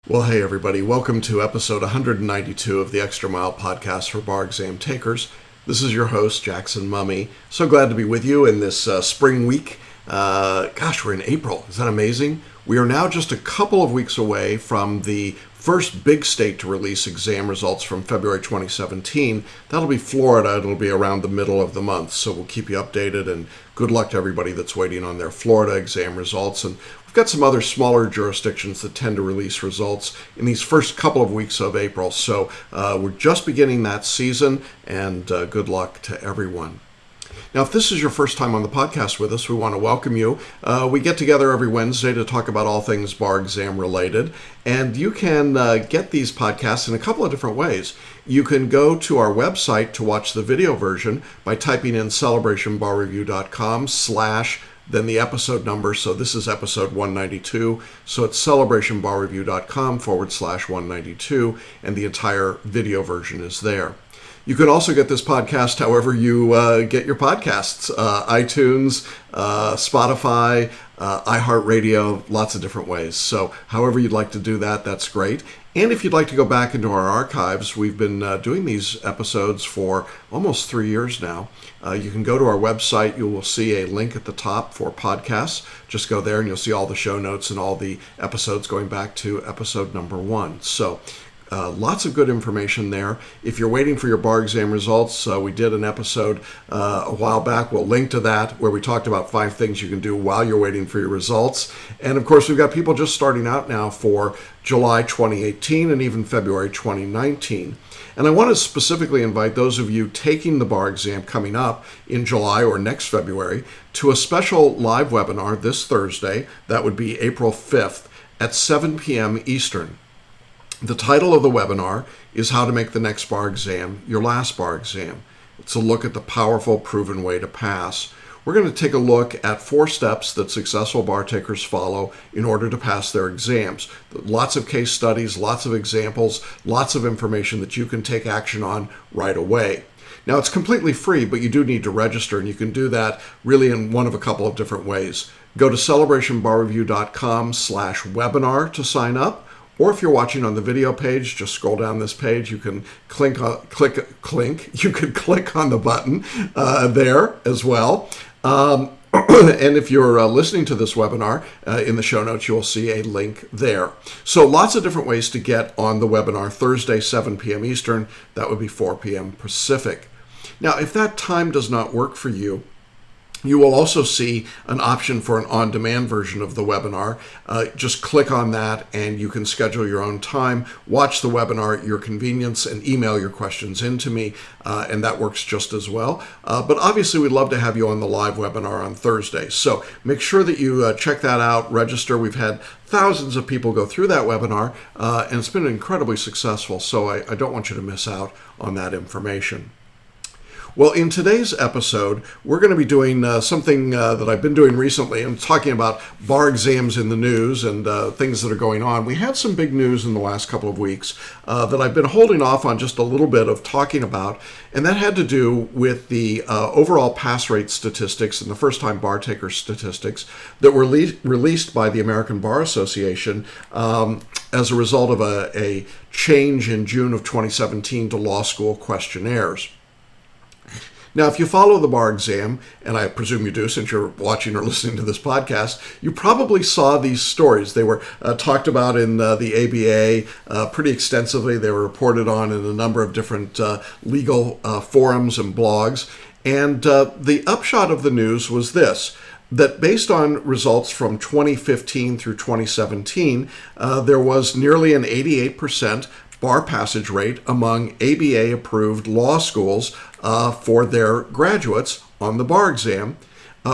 Well, hey everybody, welcome to episode 192 of the Extra Mile podcast for bar exam takers. This is your host, Jackson Mummy. So glad to be with you in this spring week. We're in April. Is that amazing? We are now just a couple of weeks away from the first big state to release exam results from February 2017. That'll be Florida. It'll be around the middle of the month, so we'll keep you updated, and good luck to everybody that's waiting on their Florida exam results. And we've got some other smaller jurisdictions that tend to release results in these first couple of weeks of April. So we're just beginning that season, and good luck to everyone. Now, if this is your first time on the podcast with us, we want to welcome you. We get together every Wednesday to talk about all things bar exam related, and you can get these podcasts in a couple of different ways. You can go to our website to watch the video version by typing in celebrationbarreview.com/ then the episode number. So this is episode 192. So it's celebrationbarreview.com/192, and the entire video version is there. You can also get this podcast however you get your podcasts, iTunes, Spotify, iHeartRadio, lots of different ways. So however you'd like to do that, that's great. And if you'd like to go back into our archives, we've been doing these episodes for almost 3 years now. You can go to our website. You will see a link at the top for podcasts. Just go there and you'll see all the show notes and all the episodes going back to episode number 1. So lots of good information there. If you're waiting for your bar exam results, we did an episode a while back. We'll link to that, where we talked about 5 things you can do while you're waiting for your results. And of course, we've got people just starting out now for July 2018 and even February 2019. And I want to specifically invite those of you taking the bar exam coming up in July or next February to a special live webinar this Thursday. That would be April 5th at 7 p.m. Eastern. The title of the webinar is How to Make the Next Bar Exam Your Last Bar Exam. It's a look at the powerful, proven way to pass. We're going to take a look at 4 steps that successful bar takers follow in order to pass their exams. Lots of case studies, lots of examples, lots of information that you can take action on right away. Now, it's completely free, but you do need to register, and you can do that really in one of a couple of different ways. Go to celebrationbarreview.com/webinar to sign up. Or if you're watching on the video page, just scroll down this page. You can click on the button there as well. And if you're listening to this webinar, in the show notes, you'll see a link there. So lots of different ways to get on the webinar Thursday, 7 p.m. Eastern. That would be 4 p.m. Pacific. Now, if that time does not work for you, you will also see an option for an on-demand version of the webinar. Just click on that and you can schedule your own time, watch the webinar at your convenience, and email your questions in to me, and that works just as well. But obviously, we'd love to have you on the live webinar on Thursday. So make sure that you check that out, register. We've had thousands of people go through that webinar, and it's been incredibly successful, so I don't want you to miss out on that information. Well, in today's episode, we're going to be doing something that I've been doing recently. I'm talking about bar exams in the news and things that are going on. We had some big news in the last couple of weeks that I've been holding off on just a little bit of talking about, and that had to do with the overall pass rate statistics and the first-time bar taker statistics that were released by the American Bar Association as a result of a change in June of 2017 to law school questionnaires. Now, if you follow the bar exam, and I presume you do since you're watching or listening to this podcast, you probably saw these stories. They were talked about in the ABA pretty extensively. They were reported on in a number of different legal forums and blogs. And the upshot of the news was this: that based on results from 2015 through 2017, there was nearly an 88% bar passage rate among ABA-approved law schools for their graduates on the bar exam,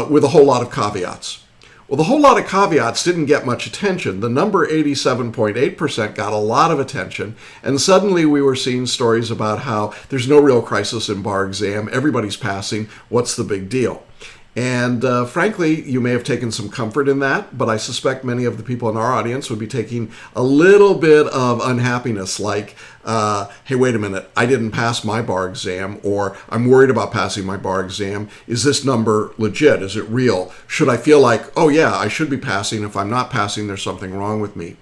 with a whole lot of caveats. Well, the whole lot of caveats didn't get much attention. The number 87.8% got a lot of attention, and suddenly we were seeing stories about how there's no real crisis in bar exam, everybody's passing, what's the big deal? And frankly, you may have taken some comfort in that, but I suspect many of the people in our audience would be taking a little bit of unhappiness, like, hey, wait a minute, I didn't pass my bar exam, or I'm worried about passing my bar exam. Is this number legit? Is it real? Should I feel like, oh yeah, I should be passing. If I'm not passing, there's something wrong with me?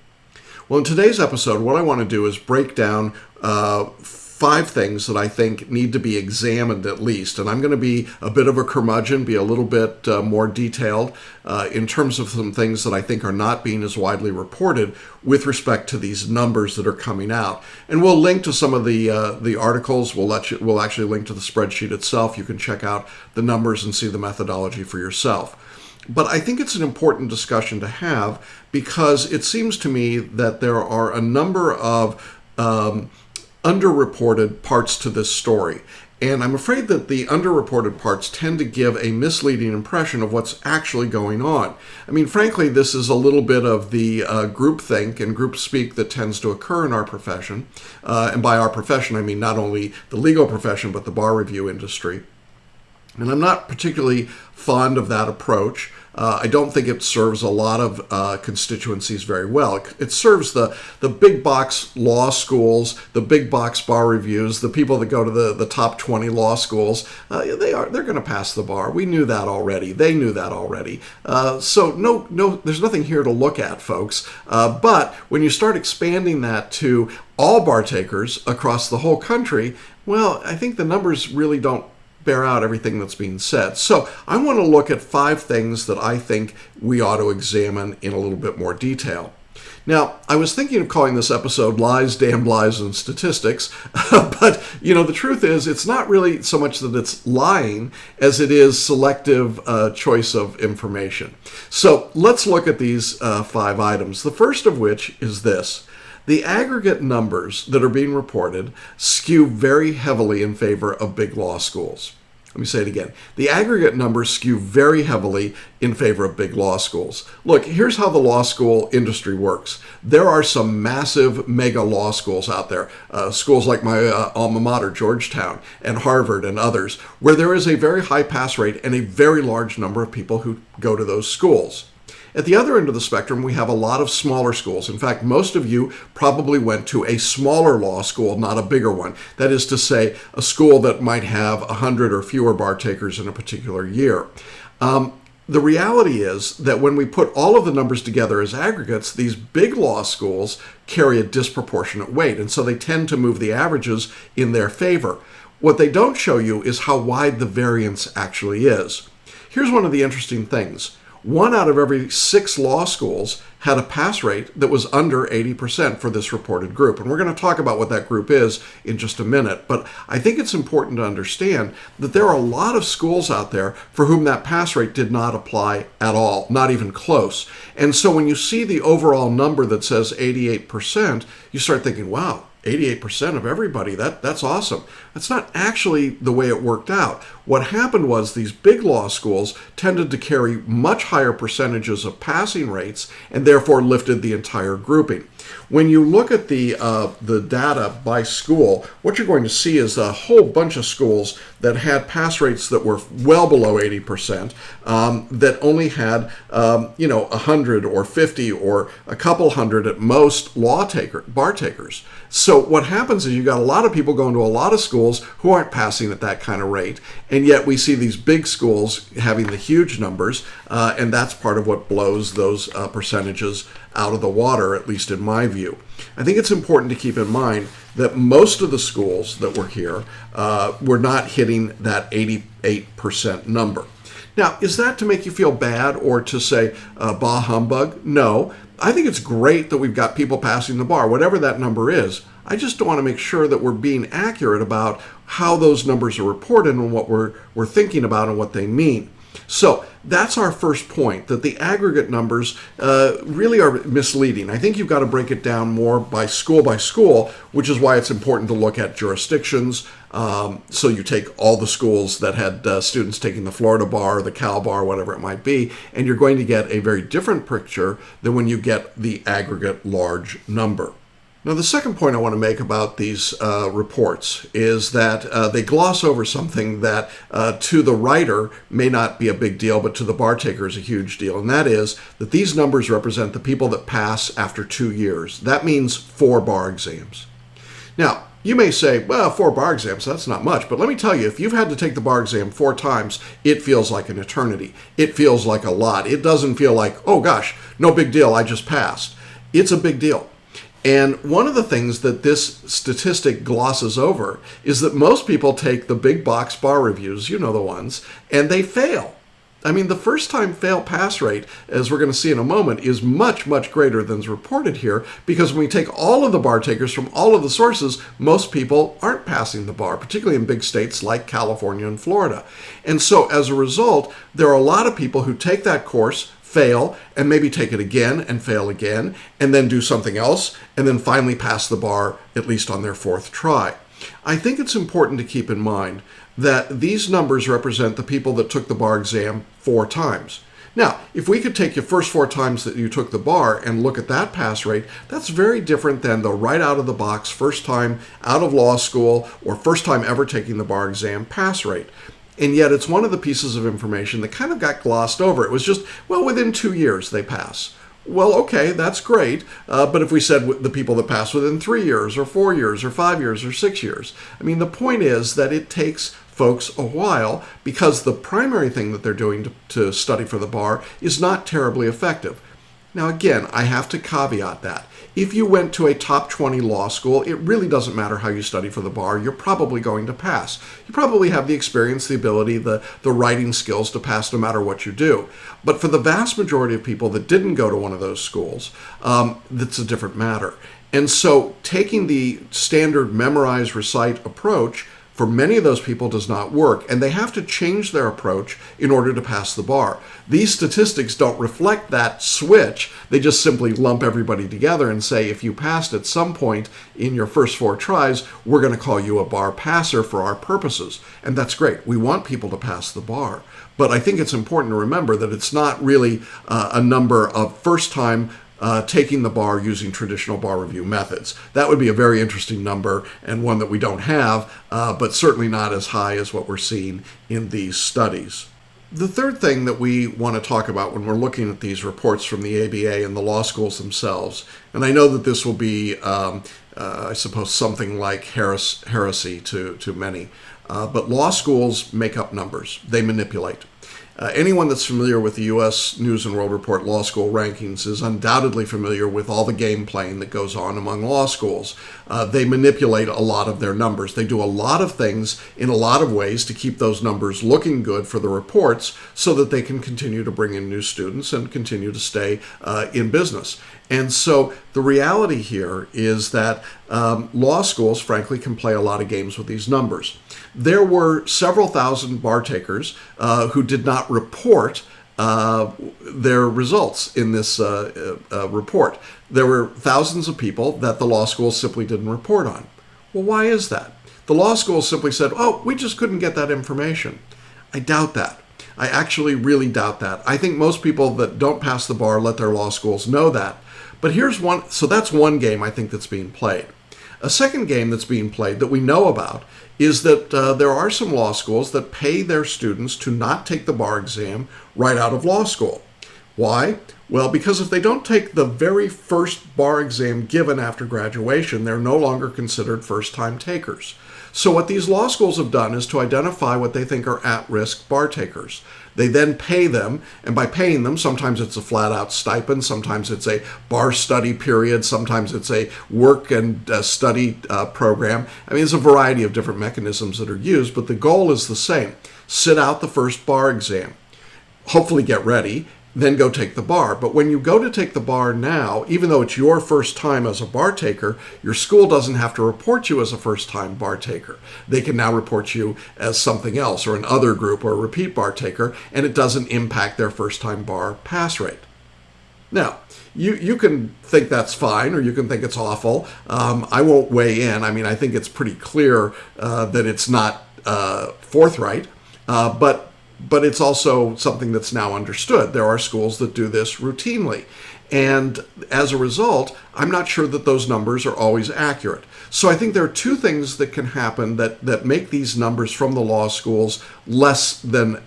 Well, in today's episode, what I want to do is break down 5 things that I think need to be examined at least. And I'm going to be a bit of a curmudgeon, be a little bit more detailed in terms of some things that I think are not being as widely reported with respect to these numbers that are coming out. And we'll link to some of the articles. We'll actually link to the spreadsheet itself. You can check out the numbers and see the methodology for yourself. But I think it's an important discussion to have because it seems to me that there are a number of underreported parts to this story. And I'm afraid that the underreported parts tend to give a misleading impression of what's actually going on. I mean, frankly, this is a little bit of the groupthink and group speak that tends to occur in our profession. And by our profession, I mean not only the legal profession, but the bar review industry. And I'm not particularly fond of that approach. I don't think it serves a lot of constituencies very well. It serves the big box law schools, the big box bar reviews, the people that go to the top 20 law schools. They're going to pass the bar. We knew that already. They knew that already. So no, there's nothing here to look at, folks. But when you start expanding that to all bar takers across the whole country, well, I think the numbers really don't bear out everything that's being said. So I want to look at 5 things that I think we ought to examine in a little bit more detail. Now, I was thinking of calling this episode Lies, Damned Lies, and Statistics, but, the truth is it's not really so much that it's lying as it is selective choice of information. So let's look at these 5 items. The first of which is this. The aggregate numbers that are being reported skew very heavily in favor of big law schools. Let me say it again. The aggregate numbers skew very heavily in favor of big law schools. Look, here's how the law school industry works. There are some massive mega law schools out there, schools like my alma mater, Georgetown, and Harvard and others, where there is a very high pass rate and a very large number of people who go to those schools. At the other end of the spectrum, we have a lot of smaller schools. In fact, most of you probably went to a smaller law school, not a bigger one. That is to say, a school that might have 100 or fewer bar takers in a particular year. The reality is that when we put all of the numbers together as aggregates, these big law schools carry a disproportionate weight, and so they tend to move the averages in their favor. What they don't show you is how wide the variance actually is. Here's one of the interesting things. 1 out of every 6 law schools had a pass rate that was under 80% for this reported group. And we're going to talk about what that group is in just a minute. But I think it's important to understand that there are a lot of schools out there for whom that pass rate did not apply at all, not even close. And so when you see the overall number that says 88%, you start thinking, wow, 88% of everybody, that's awesome. That's not actually the way it worked out. What happened was these big law schools tended to carry much higher percentages of passing rates and therefore lifted the entire grouping. When you look at the data by school, what you're going to see is a whole bunch of schools that had pass rates that were well below 80%, that only had 100 or 50 or a couple hundred at most bar takers. So what happens is you've got a lot of people going to a lot of schools who aren't passing at that kind of rate, and yet we see these big schools having the huge numbers, and that's part of what blows those percentages out of the water, at least in my view. I think it's important to keep in mind that most of the schools that were here were not hitting that 88% number. Now, is that to make you feel bad or to say, bah humbug? No. I think it's great that we've got people passing the bar, whatever that number is. I just don't want to make sure that we're being accurate about how those numbers are reported and what we're thinking about and what they mean. So that's our first point, that the aggregate numbers really are misleading. I think you've got to break it down more by school, which is why it's important to look at jurisdictions. So you take all the schools that had students taking the Florida bar, the Cal bar, whatever it might be, and you're going to get a very different picture than when you get the aggregate large number. Now, the second point I want to make about these reports is that they gloss over something that to the writer may not be a big deal, but to the bar taker is a huge deal. And that is that these numbers represent the people that pass after 2 years. That means 4 bar exams. Now, you may say, well, 4 bar exams, that's not much. But let me tell you, if you've had to take the bar exam 4 times, it feels like an eternity. It feels like a lot. It doesn't feel like, oh gosh, no big deal, I just passed. It's a big deal. And one of the things that this statistic glosses over is that most people take the big box bar reviews, you know the ones, and they fail. I mean, the first-time fail-pass rate, as we're going to see in a moment, is much, much greater than is reported here, because when we take all of the bar takers from all of the sources, most people aren't passing the bar, particularly in big states like California and Florida. And so, as a result, there are a lot of people who take that course, fail, and maybe take it again and fail again, and then do something else, and then finally pass the bar, at least on their fourth try. I think it's important to keep in mind that these numbers represent the people that took the bar exam 4 times. Now, if we could take your first 4 times that you took the bar and look at that pass rate, that's very different than the right out of the box, first time out of law school, or first time ever taking the bar exam pass rate. And yet it's one of the pieces of information that kind of got glossed over. It was just, well, within 2 years they pass. Well, okay, that's great, but if we said the people that pass within 3 years, or 4 years, or 5 years, or 6 years, I mean, the point is that it takes folks a while, because the primary thing that they're doing to study for the bar is not terribly effective. Now, again, I have to caveat that. If you went to a top 20 law school, it really doesn't matter how you study for the bar. You're probably going to pass. You probably have the experience, the ability, the writing skills to pass no matter what you do. But for the vast majority of people that didn't go to one of those schools, that's a different matter. And so taking the standard memorize, recite approach for many of those people does not work, and they have to change their approach in order to pass the bar. These statistics don't reflect that switch. They just simply lump everybody together and say, if you passed at some point in your first 4 tries, we're going to call you a bar passer for our purposes. And that's great. We want people to pass the bar. But I think it's important to remember that it's not really a number of first-time taking the bar using traditional bar review methods. That would be a very interesting number, and one that we don't have, but certainly not as high as what we're seeing in these studies. The third thing that we want to talk about when we're looking at these reports from the ABA and the law schools themselves, and I know that this will be, I suppose, something like heresy to many, but law schools make up numbers. They manipulate. Anyone that's familiar with the U.S. News and World Report law school rankings is undoubtedly familiar with all the game playing that goes on among law schools. They manipulate a lot of their numbers. They do a lot of things in a lot of ways to keep those numbers looking good for the reports so that they can continue to bring in new students and continue to stay in business. And so the reality here is that law schools, frankly, can play a lot of games with these numbers. There were several thousand bar takers who did not report their results in this report. There were thousands of people that the law schools simply didn't report on. Well, why is that? The law schools simply said, oh, we just couldn't get that information. I doubt that. I actually really doubt that. I think most people that don't pass the bar let their law schools know that. But here's one, so that's one game I think that's being played. A second game that's being played that we know about is that there are some law schools that pay their students to not take the bar exam right out of law school. Why? Well, because if they don't take the very first bar exam given after graduation, they're no longer considered first-time takers. So what these law schools have done is to identify what they think are at-risk bar takers. They then pay them, and by paying them, sometimes it's a flat-out stipend, sometimes it's a bar study period, sometimes it's a work and study program. I mean, there's a variety of different mechanisms that are used, but the goal is the same. Sit out the first bar exam, hopefully get ready, then go take the bar. But when you go to take the bar now, even though it's your first time as a bar taker, your school doesn't have to report you as a first-time bar taker. They can now report you as something else, or an other group, or a repeat bar taker, and it doesn't impact their first-time bar pass rate. Now, you can think that's fine, or you can think it's awful. I won't weigh in. I mean, I think it's pretty clear that it's not forthright, but it's also something that's now understood. There are schools that do this routinely. And as a result, I'm not sure that those numbers are always accurate. So I think there are two things that can happen that make these numbers from the law schools less than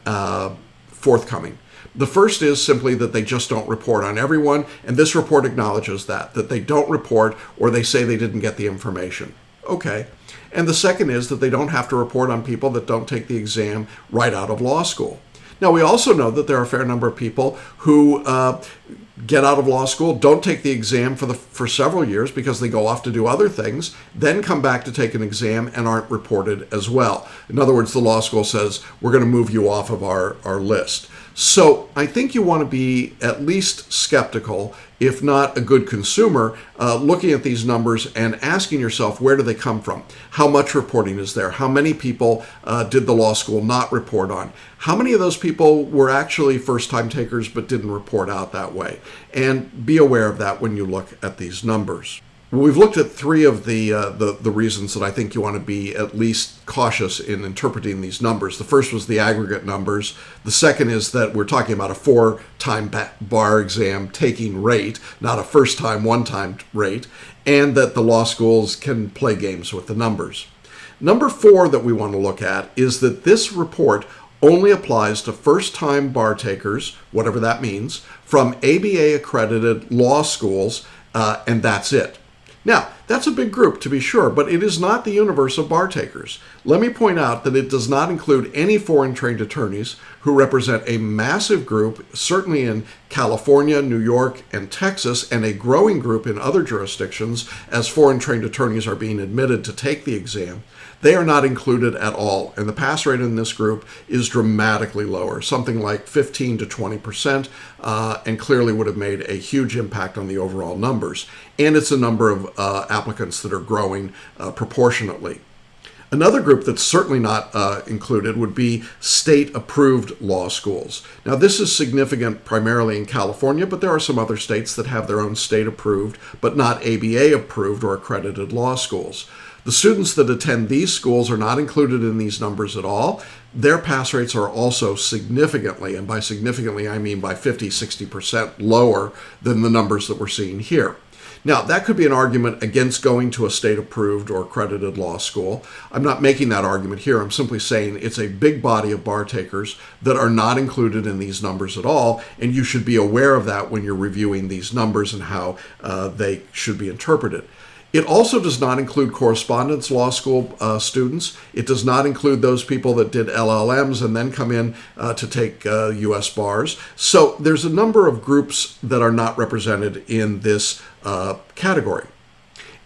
forthcoming. The first is simply that they just don't report on everyone, and this report acknowledges that they don't report, or they say they didn't get the information. Okay. And the second is that they don't have to report on people that don't take the exam right out of law school. Now, we also know that there are a fair number of people who get out of law school, don't take the exam for several years because they go off to do other things, then come back to take an exam and aren't reported as well. In other words, the law school says, we're going to move you off of our list. So I think you want to be at least skeptical, if not a good consumer, looking at these numbers and asking yourself, where do they come from? How much reporting is there? How many people did the law school not report on? How many of those people were actually first-time takers but didn't report out that way? And be aware of that when you look at these numbers. We've looked at three of the reasons that I think you want to be at least cautious in interpreting these numbers. The first was the aggregate numbers. The second is that we're talking about a 4-time bar exam taking rate, not a first-time, one-time rate, and that the law schools can play games with the numbers. Number 4 that we want to look at is that this report only applies to first-time bar takers, whatever that means, from ABA-accredited law schools, and that's it. Now, that's a big group to be sure, but it is not the universe of bar takers. Let me point out that it does not include any foreign trained attorneys who represent a massive group, certainly in California, New York, and Texas, and a growing group in other jurisdictions as foreign trained attorneys are being admitted to take the exam. They are not included at all, and the pass rate in this group is dramatically lower, something like 15 to 20%, and clearly would have made a huge impact on the overall numbers. And it's a number of applicants that are growing proportionately. Another group that's certainly not included would be state-approved law schools. Now, this is significant primarily in California, but there are some other states that have their own state-approved, but not ABA-approved or accredited law schools. The students that attend these schools are not included in these numbers at all. Their pass rates are also significantly, and by significantly I mean by 50-60% lower than the numbers that we're seeing here. Now, that could be an argument against going to a state-approved or accredited law school. I'm not making that argument here. I'm simply saying it's a big body of bar takers that are not included in these numbers at all, and you should be aware of that when you're reviewing these numbers and how they should be interpreted. It also does not include correspondence law school students. It does not include those people that did LLMs and then come in to take U.S. bars. So there's a number of groups that are not represented in this category.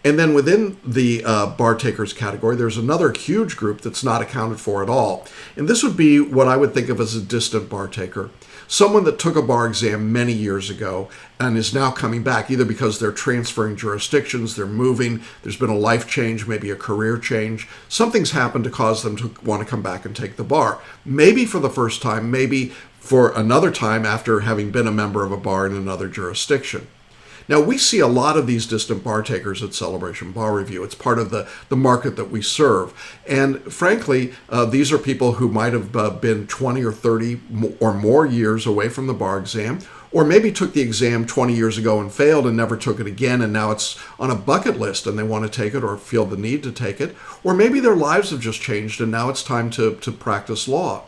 And then within the bar takers category, there's another huge group that's not accounted for at all. And this would be what I would think of as a distant bar taker. Someone that took a bar exam many years ago and is now coming back, either because they're transferring jurisdictions, they're moving, there's been a life change, maybe a career change. Something's happened to cause them to want to come back and take the bar. Maybe for the first time, maybe for another time after having been a member of a bar in another jurisdiction. Now, we see a lot of these distant bar takers at Celebration Bar Review. It's part of the market that we serve. And frankly, these are people who might have been 20 or 30 or more years away from the bar exam, or maybe took the exam 20 years ago and failed and never took it again, and now it's on a bucket list and they want to take it or feel the need to take it. Or maybe their lives have just changed and now it's time to practice law.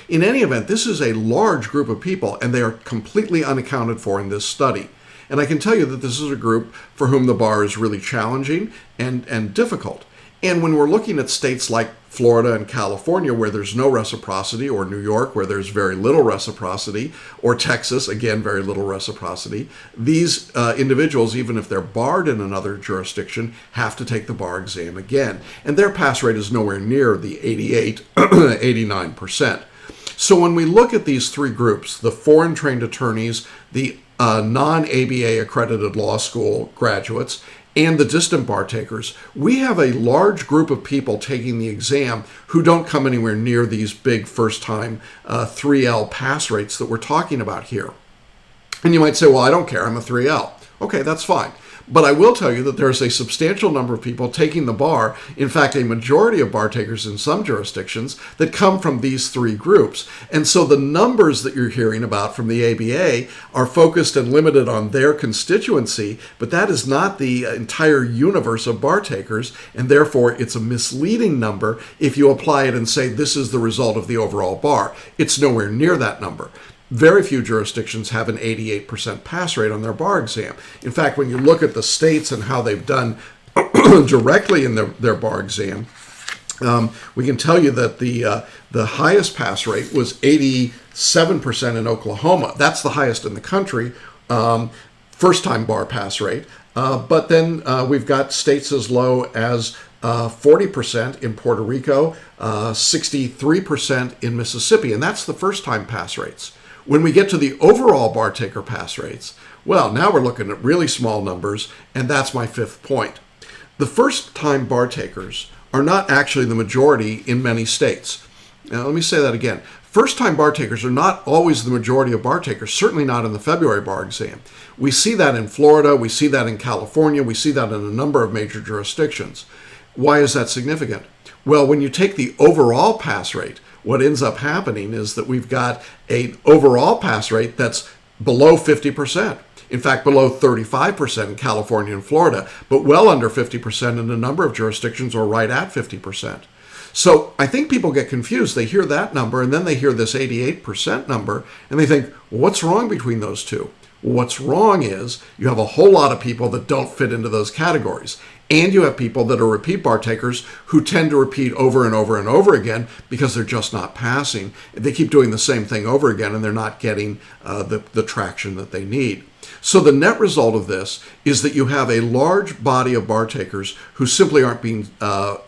In any event, this is a large group of people and they are completely unaccounted for in this study. And I can tell you that this is a group for whom the bar is really challenging and difficult. And when we're looking at states like Florida and California where there's no reciprocity, or New York where there's very little reciprocity, or Texas, again, very little reciprocity, these individuals, even if they're barred in another jurisdiction, have to take the bar exam again. And their pass rate is nowhere near the 88, 89%. So when we look at these three groups, the foreign trained attorneys, the non-ABA accredited law school graduates, and the distant bar takers, we have a large group of people taking the exam who don't come anywhere near these big first-time 3L pass rates that we're talking about here. And you might say, well, I don't care, I'm a 3L. Okay, that's fine. But I will tell you that there's a substantial number of people taking the bar, in fact, a majority of bar takers in some jurisdictions, that come from these three groups. And so the numbers that you're hearing about from the ABA are focused and limited on their constituency, but that is not the entire universe of bar takers, and therefore it's a misleading number if you apply it and say this is the result of the overall bar. It's nowhere near that number. Very few jurisdictions have an 88% pass rate on their bar exam. In fact, when you look at the states and how they've done directly in their bar exam, we can tell you that the highest pass rate was 87% in Oklahoma. That's the highest in the country. first-time bar pass rate. But then we've got states as low as 40% in Puerto Rico, 63% in Mississippi, and that's the first-time pass rates. When we get to the overall bar taker pass rates, well, now we're looking at really small numbers, and that's my fifth point. The first-time bar takers are not actually the majority in many states. Now, let me say that again. First-time bar takers are not always the majority of bar takers, certainly not in the February bar exam. We see that in Florida, we see that in California, we see that in a number of major jurisdictions. Why is that significant? Well, when you take the overall pass rate, what ends up happening is that we've got an overall pass rate that's below 50%. In fact, below 35% in California and Florida, but well under 50% in a number of jurisdictions, or right at 50%. So I think people get confused. They hear that number and then they hear this 88% number and they think, well, what's wrong between those two? Well, what's wrong is you have a whole lot of people that don't fit into those categories. And you have people that are repeat bar takers who tend to repeat over and over and over again because they're just not passing. They keep doing the same thing over again and they're not getting the traction that they need. So the net result of this is that you have a large body of bar takers who simply aren't being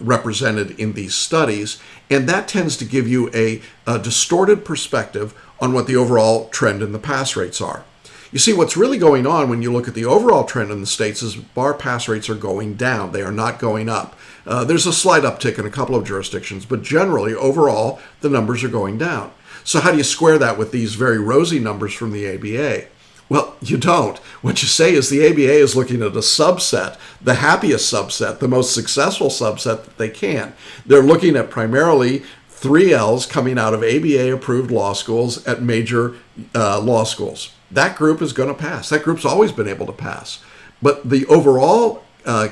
represented in these studies, and that tends to give you a distorted perspective on what the overall trend in the pass rates are. You see, what's really going on when you look at the overall trend in the states is bar pass rates are going down. They are not going up. There's a slight uptick in a couple of jurisdictions, but generally, overall, the numbers are going down. So how do you square that with these very rosy numbers from the ABA? Well, you don't. What you say is the ABA is looking at a subset, the happiest subset, the most successful subset that they can. They're looking at primarily 3Ls coming out of ABA-approved law schools at major law schools. That group is going to pass. That group's always been able to pass. But the overall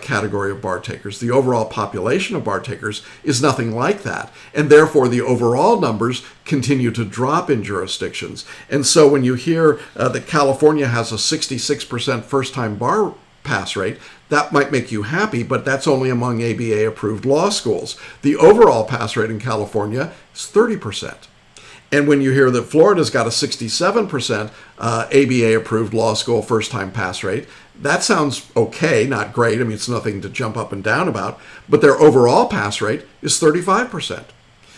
category of bar takers, the overall population of bar takers, is nothing like that. And therefore, the overall numbers continue to drop in jurisdictions. And so when you hear that California has a 66% first-time bar pass rate, that might make you happy, but that's only among ABA-approved law schools. The overall pass rate in California is 30%. And when you hear that Florida's got a 67% ABA-approved law school first-time pass rate, that sounds okay, not great. I mean, it's nothing to jump up and down about, but their overall pass rate is 35%.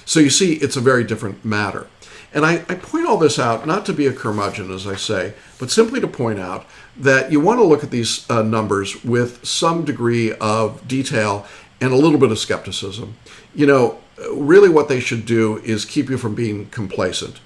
So you see, it's a very different matter. And I point all this out not to be a curmudgeon, as I say, but simply to point out that you want to look at these numbers with some degree of detail and a little bit of skepticism. You know, really what they should do is keep you from being complacent.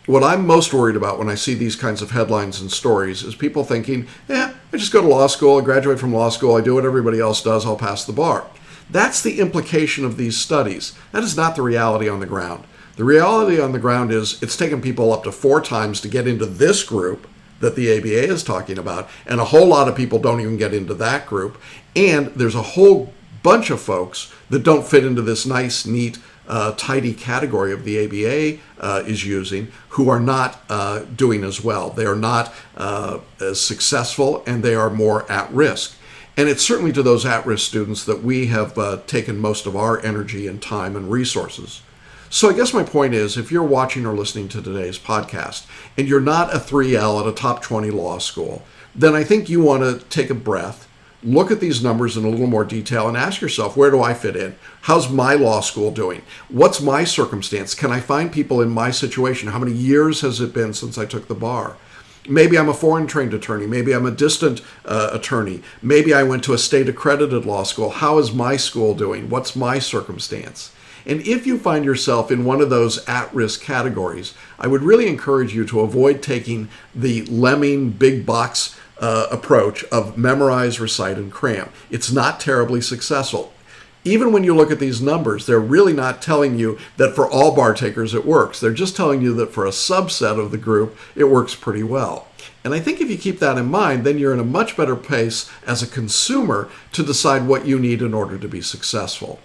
What I'm most worried about when I see these kinds of headlines and stories is people thinking, I just go to law school, I graduate from law school, I do what everybody else does, I'll pass the bar. That's the implication of these studies. That is not the reality on the ground. The reality on the ground is it's taken people up to 4 times to get into this group that the ABA is talking about, and a whole lot of people don't even get into that group. And there's a whole bunch of folks that don't fit into this nice, neat, tidy category of the ABA is using, who are not doing as well. They are not as successful, and they are more at risk. And it's certainly to those at-risk students that we have taken most of our energy and time and resources. So I guess my point is, if you're watching or listening to today's podcast and you're not a 3L at a top 20 law school, then I think you want to take a breath, look at these numbers in a little more detail, and ask yourself, where do I fit in? How's my law school doing? What's my circumstance? Can I find people in my situation? How many years has it been since I took the bar? Maybe I'm a foreign trained attorney. Maybe I'm a distant attorney. Maybe I went to a state accredited law school. How is my school doing? What's my circumstance? And if you find yourself in one of those at-risk categories, I would really encourage you to avoid taking the lemming big box approach of memorize, recite, and cram. It's not terribly successful. Even when you look at these numbers, they're really not telling you that for all bar takers it works. They're just telling you that for a subset of the group, it works pretty well. And I think if you keep that in mind, then you're in a much better place as a consumer to decide what you need in order to be successful.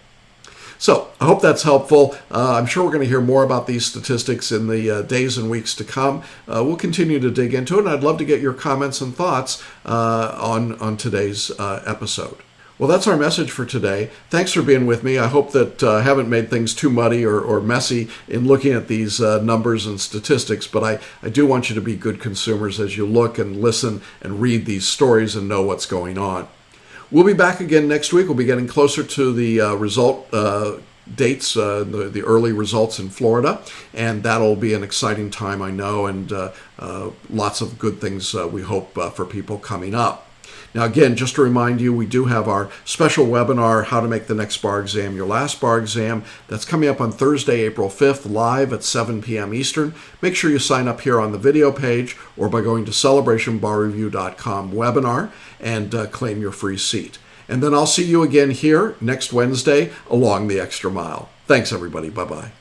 So I hope that's helpful. I'm sure we're going to hear more about these statistics in the days and weeks to come. We'll continue to dig into it, and I'd love to get your comments and thoughts on today's episode. Well, that's our message for today. Thanks for being with me. I hope that I haven't made things too muddy or messy in looking at these numbers and statistics, but I do want you to be good consumers as you look and listen and read these stories and know what's going on. We'll be back again next week. We'll be getting closer to the result dates, the early results in Florida, and that'll be an exciting time, I know, and lots of good things we hope for people coming up. Now, again, just to remind you, we do have our special webinar, How to Make the Next Bar Exam Your Last Bar Exam. That's coming up on Thursday, April 5th, live at 7 p.m. Eastern. Make sure you sign up here on the video page or by going to celebrationbarreview.com webinar and claim your free seat. And then I'll see you again here next Wednesday along the extra mile. Thanks, everybody. Bye-bye.